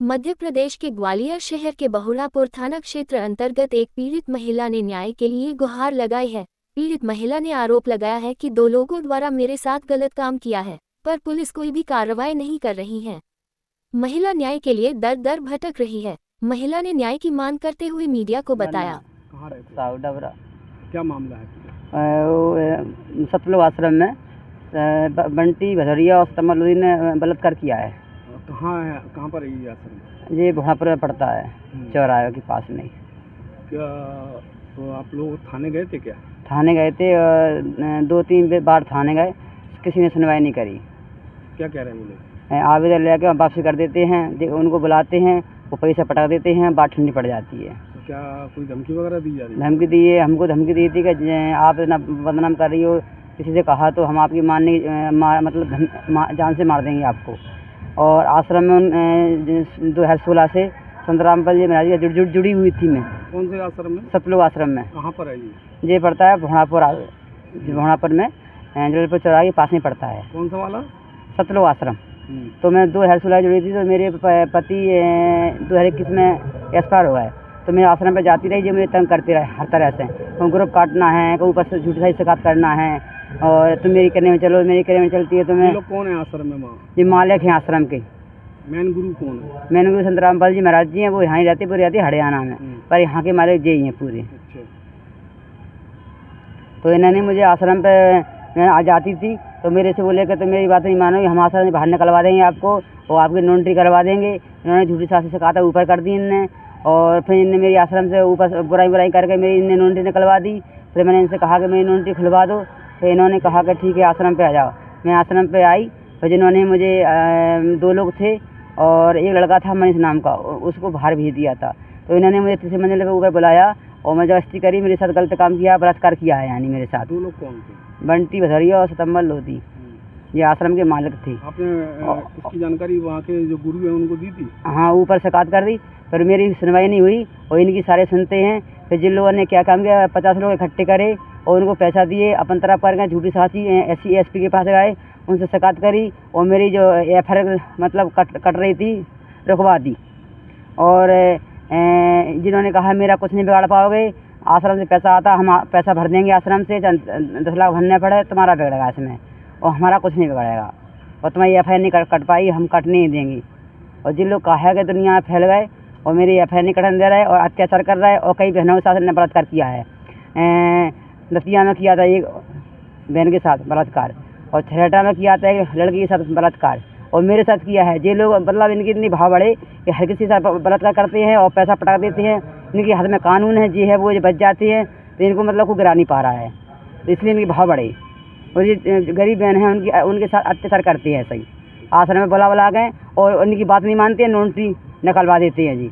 मध्य प्रदेश के ग्वालियर शहर के बहुलापुर थाना क्षेत्र अंतर्गत एक पीड़ित महिला ने न्याय के लिए गुहार लगाई है। पीड़ित महिला ने आरोप लगाया है कि 2 लोगों द्वारा मेरे साथ गलत काम किया है, पर पुलिस कोई भी कार्रवाई नहीं कर रही है। महिला न्याय के लिए दर दर भटक रही है। महिला ने न्याय की मांग करते हुए मीडिया को बताया। कहाँ रहते? साउडबरा क्या मामला है? सतलुज आश्रम में बंटी भदौरिया और तमलुद्दीन ने बलात्कार किया है। कहाँ पर है ये आश्रम? ये वहाँपुर में पड़ता है, चौराहे के पास में। क्या तो आप लोग थाने गए थे क्या? थाने गए थे, 2-3 बार थाने गए, किसी ने सुनवाई नहीं करी। क्या कह रहे हैं वो लोग? आवेदन लेके वापसी कर देते हैं, उनको बुलाते हैं, वो पैसा पटा देते हैं, बात ठंडी पड़ जाती है। तो क्या कोई धमकी वगैरह दी जा रही है? धमकी दी है, हमको धमकी दी थी कि आप ना बदनाम कर रही हो, किसी से कहा तो हम आपकी मतलब जान से मार देंगे आपको। और आश्रम में 2016 से संतरामपाल जी महाराज की जुड़ी हुई थी मैं। कौन से आश्रम में? सतलुज आश्रम में। कहाँ पर है ये? ये पड़ता है भोणापुर में, जलपुर चौराहे के पास में पड़ता है। कौन सा वाला? सतलुज आश्रम। तो मैं 2016 जुड़ी थी, तो मेरे पति 2021 में एक्सपायर हो गए। तो मैं आश्रम पे जाती रही, जो मुझे तंग करती रहे हर तरह से। कोई ग्रुप काटना है, कोई ऊपर से झूठी शिकायत करना है, और तुम मेरी करने में चलो, मेरी करने में चलती है। तो मैं लोग कौन है आश्रम में? माँ ये मालिक हैं आश्रम के। मेन गुरु कौन है? मैंने गुरु संतरामपाल जी महाराज जी हैं, वो यहाँ ही रहते, पूरी रहती है हरियाणा में, पर यहाँ के मालिक जी हैं पूरे। अच्छा। तो इन्होंने मुझे आश्रम पे, मैं आ जाती थी तो मेरे से बोले कि तो मेरी बात नहीं मानोगे, हम आश्रम से बाहर निकलवा देंगे आपको और आपकी नोटरी करवा देंगे। इन्होंने झूठी सासी से कहा था, ऊपर कर दी इनने, और फिर इनने मेरी आश्रम से ऊपर बुराई करके मेरी इनने नोटरी निकलवा दी। फिर मैंने इनसे कहा कि मेरी नोटरी खुलवा दो, तो इन्होंने कहा कि ठीक है आश्रम पे आ जाओ। मैं आश्रम पे आई, फिर जिन्होंने मुझे 2 लोग थे और एक लड़का था मनीष नाम का, उसको बाहर भेज दिया था। तो इन्होंने मुझे 3 मंजिल पे ऊपर बुलाया और मैं जबरदस्ती करी, मेरे साथ गलत काम किया, बलात्कार किया है यानी मेरे साथ। 2 लोग कौन थे? बंटी भदौरिया और सितम्बर लोधी, ये आश्रम के मालिक थे। आपने इसकी जानकारी वहाँ के जो गुरु हैं उनको दी थी? हाँ, ऊपर शिकायत कर दी, पर मेरी सुनवाई नहीं हुई और इनकी सारे सुनते हैं। फिर जिन लोगों ने क्या काम किया, 50 लोग इकट्ठे करे और उनको पैसा दिए, अपन तरफ कर गए, झूठी साची SC SP के पास गए, उनसे शिकायत करी और मेरी जो FIR मतलब कट रही थी, रुकवा दी। और जिन्होंने कहा मेरा कुछ नहीं बिगाड़ पाओगे, आश्रम से पैसा आता, हम पैसा भर देंगे आश्रम से, 10 लाख भरने पड़े, तुम्हारा बिगड़ेगा इसमें और हमारा कुछ नहीं बिगड़ेगा, और तुम्हारी FIR नहीं कट पाई, हम कटने नहीं देंगे। और जिन लोग कहा कि दुनिया में फैल गए और मेरी FIR नहीं कटने दे रहे और अत्याचार कर रहा है, और कई बहनों के साथ ने बलात्कार किया है। दतिया में किया था एक बहन के साथ बलात्कार, और छरेटा में किया था एक लड़की के साथ बलात्कार, और मेरे साथ किया है। ये लोग मतलब इनकी इतनी भाव बढ़े कि हर किसी से बलात्कार करते हैं और पैसा पटा देते हैं। इनके हाथ में कानून है, जी है वो बच जाते हैं, तो इनको मतलब को गिरा नहीं पा रहा है, तो इसलिए इनकी भाव बढ़े। और ये गरीब बहन है, उनके साथ अत्याचार करते हैं। सही आश्रम में बुला गए और उनकी बात नहीं मानते हैं, नोटरी निकलवा देते हैं जी।